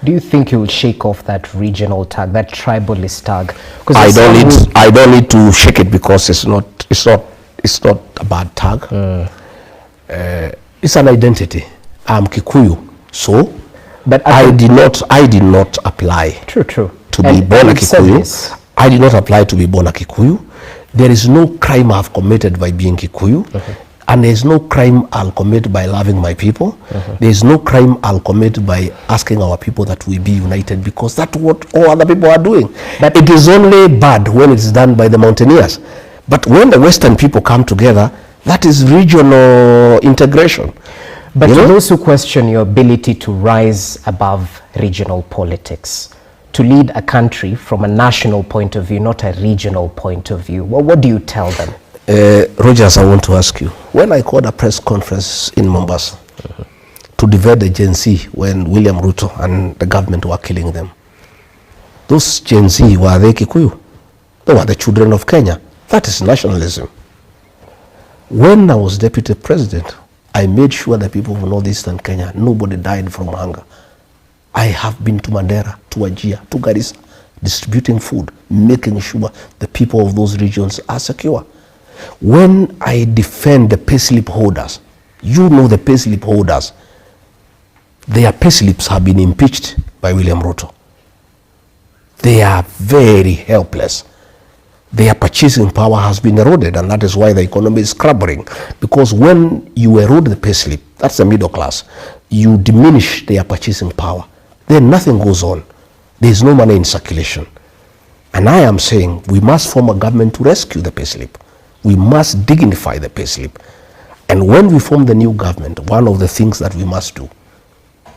Do you think he will shake off that regional tag, that tribalist tag? I don't need to shake it because it's not a bad tag. It's an identity. I'm Kikuyu, so but I did not apply. True. To be born a Kikuyu. I did not apply to be born a Kikuyu. There is no crime I've committed by being Kikuyu. And there is no crime I'll commit by loving my people. There is no crime I'll commit by asking our people that we be united, because that's what all other people are doing. But it is only bad when it's done by the mountaineers. But when the Western people come together, that is regional integration. But to those who question your ability to rise above regional politics, to lead a country from a national point of view, not a regional point of view, well, what do you tell them? Rogers, I want to ask you, when I called a press conference in Mombasa to divert the Gen Z when William Ruto and the government were killing them, those Gen Z, were they Kikuyu? They were the children of Kenya. That is nationalism. When I was deputy president, I made sure that people of northeastern Kenya, nobody died from hunger. I have been to Mandera, to Wajir, to Garissa, distributing food, making sure the people of those regions are secure. When I defend the payslip holders, you know the payslip holders, their payslips have been impeached by William Ruto. They are very helpless. Their purchasing power has been eroded, and that is why the economy is crumbling. Because when you erode the payslip, that's the middle class, you diminish their purchasing power, then nothing goes on. There is no money in circulation. And I am saying we must form a government to rescue the payslip. We must dignify the payslip. And when we form the new government, one of the things that we must do,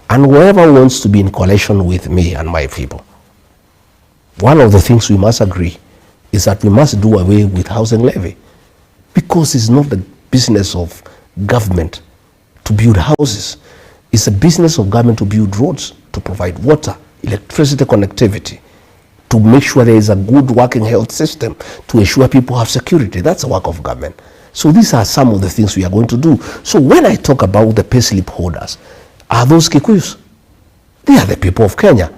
and whoever wants to be in coalition with me and my people, one of the things we must agree is that we must do away with housing levy, because it's not the business of government to build houses. It's the business of government to build roads, to provide water, electricity connectivity, to make sure there is a good working health system, to ensure people have security. That's the work of government. So these are some of the things we are going to do. So when I talk about the payslip holders, are those Kikuyus? They are the people of Kenya.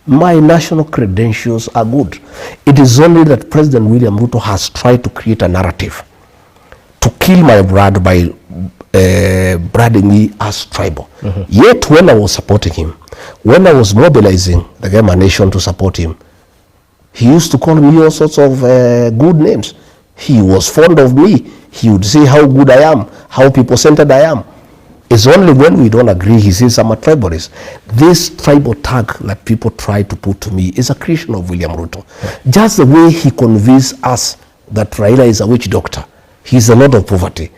My national credentials are good. It is only that President William Ruto has tried to create a narrative to kill my brand by branding me as tribal. Yet when I was supporting him, when I was mobilizing the Gema nation to support him, he used to call me all sorts of good names. He was fond of me. He would say how good I am, how people-centered I am. It's only when we don't agree, he says I'm a tribalist. This tribal tag that people try to put to me is a creation of William Ruto. Just the way he convinced us that Raila is a witch doctor. He's a lot of poverty.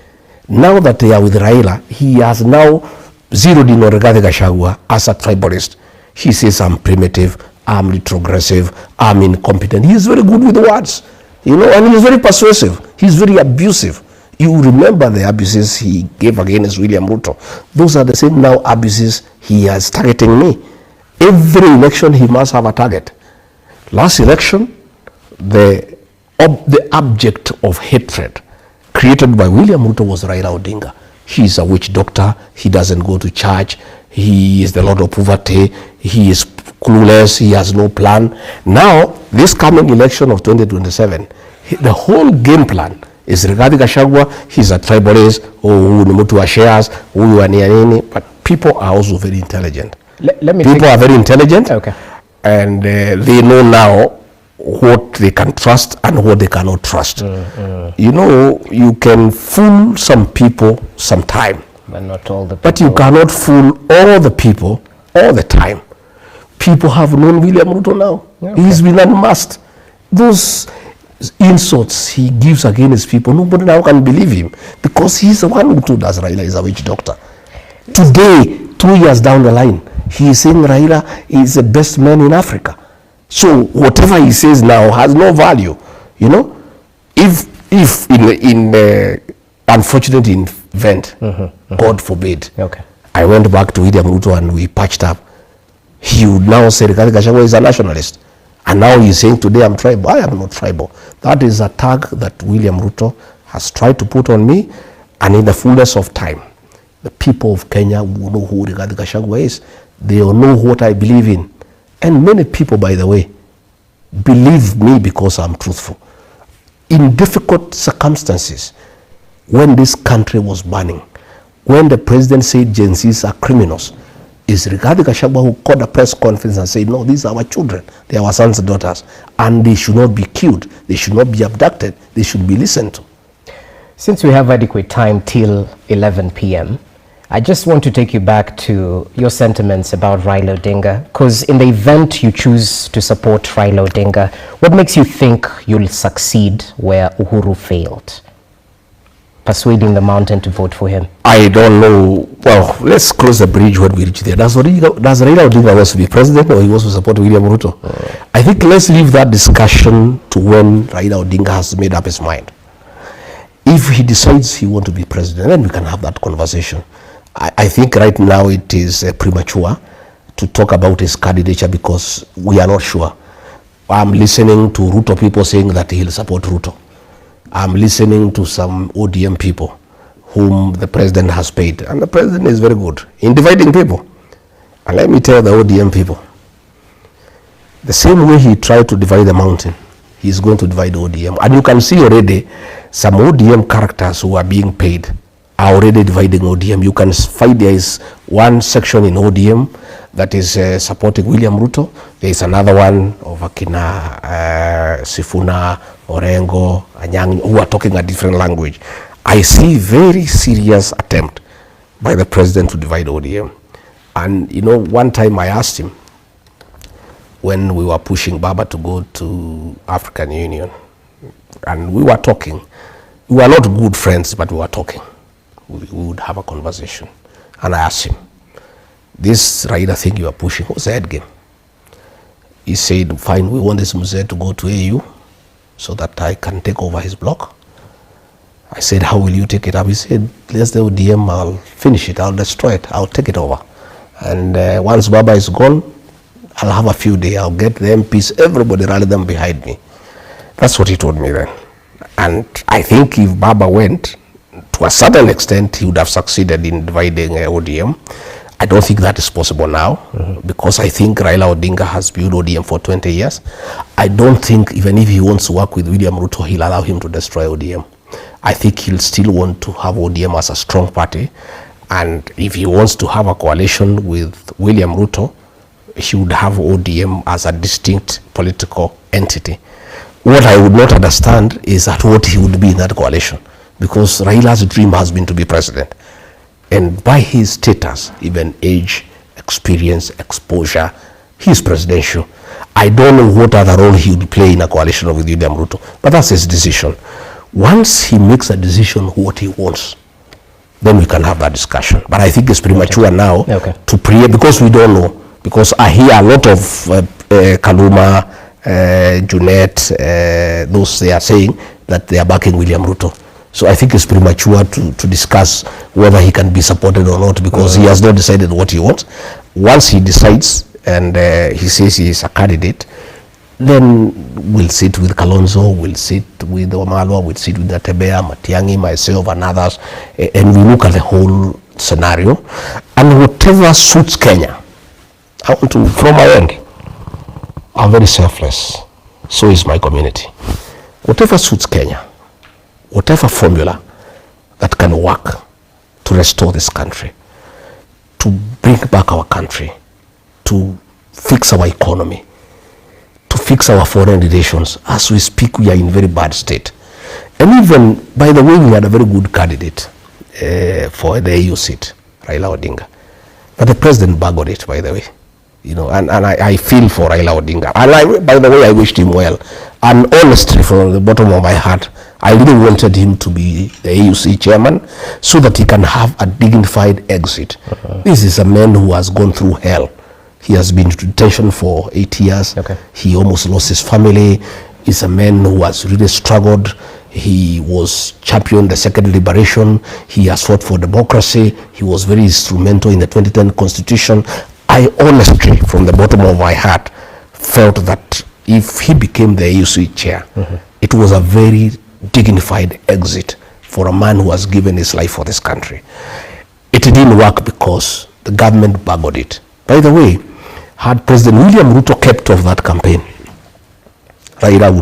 Now that they are with Raila, he has now zeroed in on Gachagua as a tribalist. He says I'm primitive, I'm retrogressive, I'm incompetent. He's very good with words, and he's very persuasive. He's very abusive. You remember the abuses he gave against William Ruto. Those are the same now abuses he is targeting me. Every election he must have a target. Last election, the object of hatred created by William Ruto was Raila Odinga. He is a witch doctor. He doesn't go to church. He is the Lord of poverty. He is clueless. He has no plan. Now, this coming election of 2027, the whole game plan is regarding Gachagua. He's a tribalist, who shares, but people are also very intelligent. People are very intelligent, okay, and they know now what they can trust and what they cannot trust. You can fool some people sometime, but not all the people. But you cannot fool all the people all the time. People have known William Ruto now. Okay. He's been unmasked. Those insults he gives against people, nobody now can believe him, because he's the one who told us Raila is a witch doctor. Today, 2 years down the line, he is saying Raila is the best man in Africa. So whatever he says now has no value. If in unfortunate event, God forbid, okay, I went back to William Ruto and we patched up, he would now say Gachagua is a nationalist. And now he's saying today I'm tribal. I am not tribal. That is a tag that William Ruto has tried to put on me, and in the fullness of time, the people of Kenya will know who Rigathi Gachagua is. They will know what I believe in. And many people, by the way, believe me because I'm truthful. In difficult circumstances, when this country was burning, when the president said Gen Zs are criminals, is Rigathi Gachagua who called a press conference and said, no, these are our children, they are our sons and daughters, and they should not be killed, they should not be abducted, they should be listened to. Since we have adequate time till 11 p.m., I just want to take you back to your sentiments about Raila Odinga, because in the event you choose to support Raila Odinga, what makes you think you'll succeed where Uhuru failed? Persuading the mountain to vote for him. I don't know. Well, let's cross the bridge when we reach there. Does Raila Odinga wants to be president, or he wants to support William Ruto? I think let's leave that discussion to when Raila Odinga has made up his mind. If he decides he wants to be president, then we can have that conversation. I think right now it is premature to talk about his candidature because we are not sure. I'm listening to Ruto people saying that he'll support Ruto. I'm listening to some ODM people whom the president has paid. And the president is very good in dividing people. And let me tell the ODM people, the same way he tried to divide the mountain, he's going to divide ODM. And you can see already some ODM characters who are being paid are already dividing ODM. You can find there is one section in ODM that is supporting William Ruto. There is another one of Akina, Sifuna, Orengo, Anyang, who are talking a different language. I see very serious attempt by the president to divide ODM. And you know, one time I asked him, when we were pushing Baba to go to African Union, and we were talking, we were not good friends, but we were talking. We would have a conversation. And I asked him, this Raila thing you are pushing, what's the head game? He said, fine, we want this Mzee to go to AU so that I can take over his block. I said, how will you take it up? He said, let's do ODM, I'll finish it, I'll destroy it, I'll take it over. And once Baba is gone, I'll have a few days, I'll get the MPs, everybody rally them behind me. That's what he told me then. And I think if Baba went, to a certain extent, he would have succeeded in dividing ODM. I don't think that is possible now, because I think Raila Odinga has built ODM for 20 years. I don't think even if he wants to work with William Ruto, he'll allow him to destroy ODM. I think he'll still want to have ODM as a strong party. And if he wants to have a coalition with William Ruto, he would have ODM as a distinct political entity. What I would not understand is at what he would be in that coalition, because Raila's dream has been to be president. And by his status, even age, experience, exposure, he's presidential. I don't know what other role he would play in a coalition with William Ruto, but that's his decision. Once he makes a decision what he wants, then we can have that discussion. But I think it's premature now to pray, because we don't know. Because I hear a lot of Kaluma, Junet, those they are saying that they are backing William Ruto. So I think it's premature to discuss whether he can be supported or not, because he has not decided what he wants. Once he decides and he says he is a candidate, then we'll sit with Kalonzo, we'll sit with Wamalwa, we'll sit with Mutembei, Matiang'i, myself and others, and we look at the whole scenario. And whatever suits Kenya, I want to, from my end, I'm very selfless. So is my community. Whatever suits Kenya, whatever formula that can work to restore this country, to bring back our country, to fix our economy, to fix our foreign relations. As we speak, we are in very bad state. And even, by the way, we had a very good candidate for the AU seat, Raila Odinga. But the president buggered it, by the way. You know, and I feel for Raila Odinga. And by the way, I wished him well. And honestly, from the bottom of my heart, I really wanted him to be the AUC chairman so that he can have a dignified exit. This is a man who has gone through hell. He has been in detention for 8 years. He almost lost his family. He's a man who has really struggled. He was championed the second liberation. He has fought for democracy. He was very instrumental in the 2010 constitution. I honestly, from the bottom of my heart, felt that if he became the AUC chair, it was a very dignified exit for a man who has given his life for this country. It didn't work because the government buggered it. By the way, Had President William Ruto kept off that campaign, Raila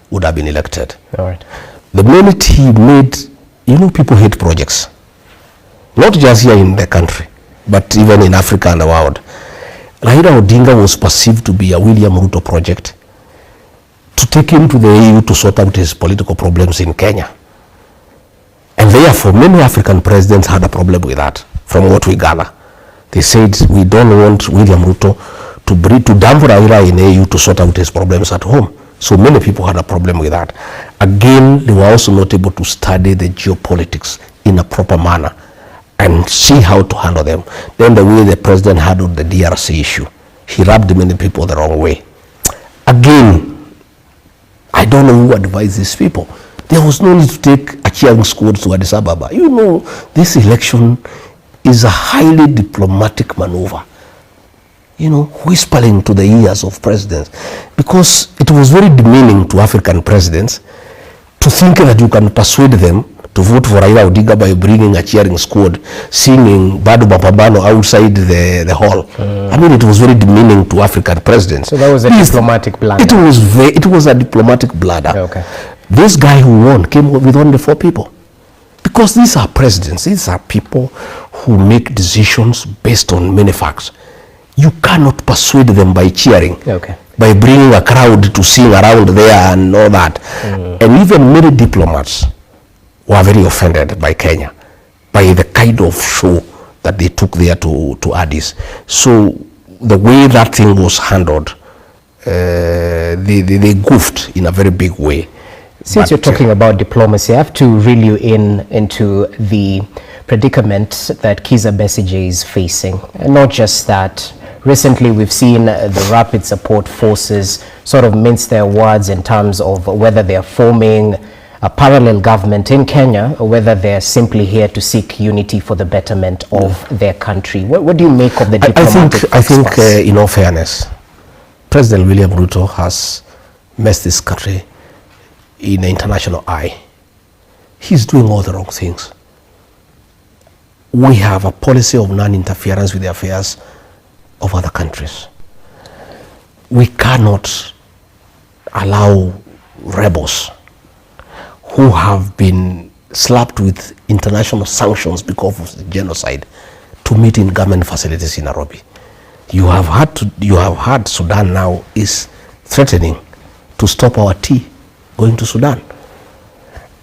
would have been elected. All right. The minute he made, people hate projects. Not just here in the country, but even in Africa and the world. Raila Odinga was perceived to be a William Ruto project to take him to the AU to sort out his political problems in Kenya. And therefore, many African presidents had a problem with that, from what we gather. They said, we don't want William Ruto to dump Raila in AU to sort out his problems at home. So many people had a problem with that. Again, they were also not able to study the geopolitics in a proper manner and see how to handle them. Then the way the president handled the DRC issue, he rubbed many people the wrong way. Again, I don't know who advised these people. There was no need to take a cheering squad to Addis Ababa. This election is a highly diplomatic maneuver. Whispering to the ears of presidents, because it was very demeaning to African presidents to think that you can persuade them to vote for Raila Odinga by bringing a cheering squad, singing Bado Mapambano outside the hall. It was very demeaning to African presidents. So that was a diplomatic blunder. It was a diplomatic blunder. Okay. This guy who won came with only 4 people. Because these are presidents, these are people who make decisions based on many facts. You cannot persuade them by cheering, by bringing a crowd to sing around there and all that. And even many diplomats were very offended by Kenya, by the kind of show that they took there to Addis. So the way that thing was handled, they goofed in a very big way. Since you're talking about diplomacy, I have to reel you into the predicament that Kizza Besigye is facing. And not just that. Recently, we've seen the Rapid Support Forces sort of mince their words in terms of whether they're forming a parallel government in Kenya or whether they're simply here to seek unity for the betterment of their country. What do you make of the diplomatic I think in all fairness, President William Ruto has messed this country in the international eye. He's doing all the wrong things. We have a policy of non-interference with the affairs of other countries. We cannot allow rebels who have been slapped with international sanctions because of the genocide to meet in government facilities in Nairobi. You have had Sudan now is threatening to stop our tea going to Sudan.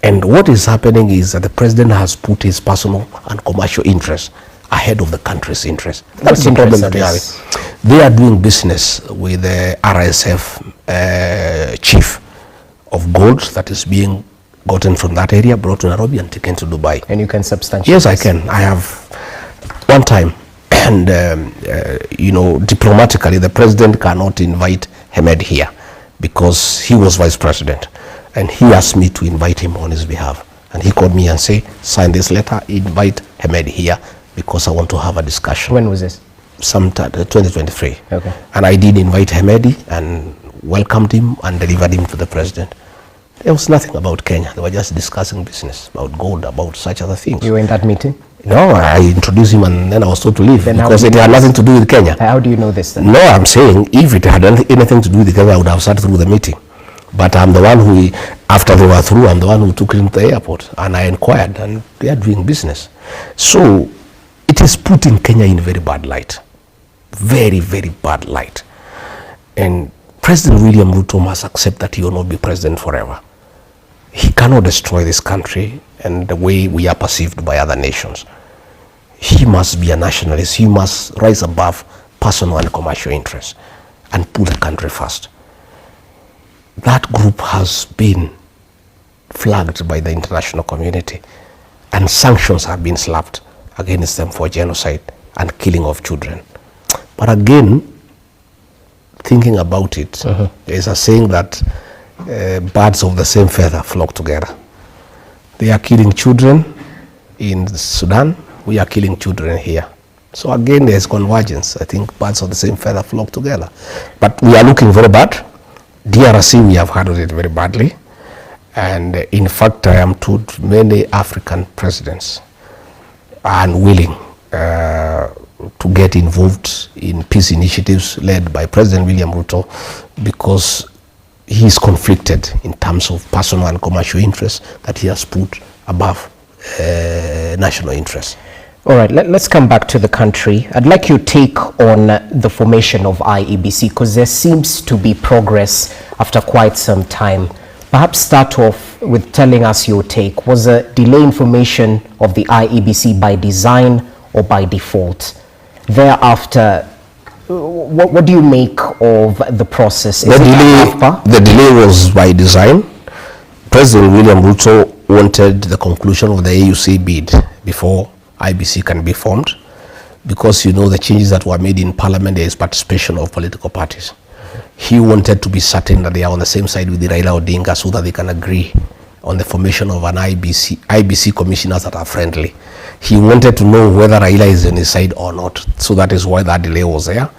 And what is happening is that the president has put his personal and commercial interests ahead of the country's interest. That's the problem that we have. They are doing business with the RSF chief of gold that is being gotten from that area, brought to Nairobi and taken to Dubai. And you can substantiate? Yes, I can. I have one time. And, diplomatically, the president cannot invite Hamed here because he was vice president. And he asked me to invite him on his behalf. And he called me and said, sign this letter, invite Hamed here, because I want to have a discussion. When was this? Sometime 2023. Okay. And I did invite Hamedi and welcomed him and delivered him to the president. There was nothing about Kenya. They were just discussing business, about gold, about such other things. You were in that meeting? No, I introduced him and then I was told to leave because it had nothing to do with Kenya. How do you know this then? No, I'm saying if it had anything to do with Kenya, I would have sat through the meeting. But I'm the one who, after they were through, I'm the one who took him to the airport and I inquired and they are doing business. So it is putting Kenya in very bad light. Very, very bad light. And President William Ruto must accept that he will not be president forever. He cannot destroy this country and the way we are perceived by other nations. He must be a nationalist. He must rise above personal and commercial interests and put the country first. That group has been flagged by the international community and sanctions have been slapped against them for genocide and killing of children. But again, thinking about it, there's a saying that birds of the same feather flock together. They are killing children in Sudan, we are killing children here. So again, there's convergence. I think birds of the same feather flock together. But we are looking very bad. DRC, we have handled it very badly. And in fact, I am told many African presidents are unwilling to get involved in peace initiatives led by President William Ruto because he is conflicted in terms of personal and commercial interests that he has put above national interests. All right, let's come back to the country. I'd like your take on the formation of IEBC because there seems to be progress after quite some time. Perhaps start off with telling us your take. Was a delay in formation of the IEBC by design or by default? Thereafter, what do you make of the process? The delay was by design. President William Ruto wanted the conclusion of the AUC bid before IEBC can be formed, because you know the changes that were made in parliament, there is participation of political parties. He wanted to be certain that they are on the same side with the Raila ODINGA so that they can agree on the formation of an IEBC commissioners that are friendly. He wanted to know whether Raila is on his side or not, so that is why that delay was there,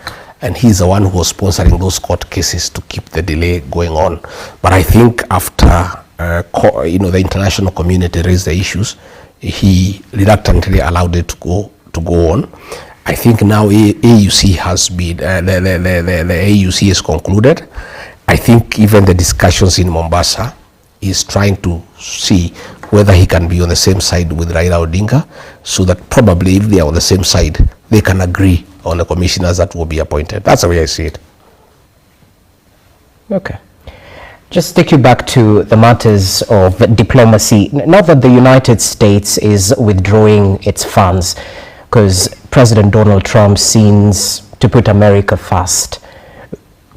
and he's the one who was sponsoring those court cases to keep the delay going on. But I think after the international community raised the issues, he reluctantly allowed it to go on. I think now AUC has been the AUC is concluded. I think even the discussions in Mombasa is trying to see whether he can be on the same side with Raila ODINGA, so that probably if they are on the same side, they can agree on the commissioners that will be appointed. That's the way I see it. Okay. Just take you back to the matters of diplomacy. Now that the United States is withdrawing its funds because President Donald Trump seems to put America first,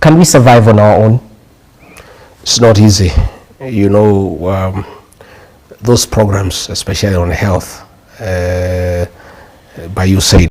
can we survive on our own? It's not easy. You know, those programs, especially on health, by USAID,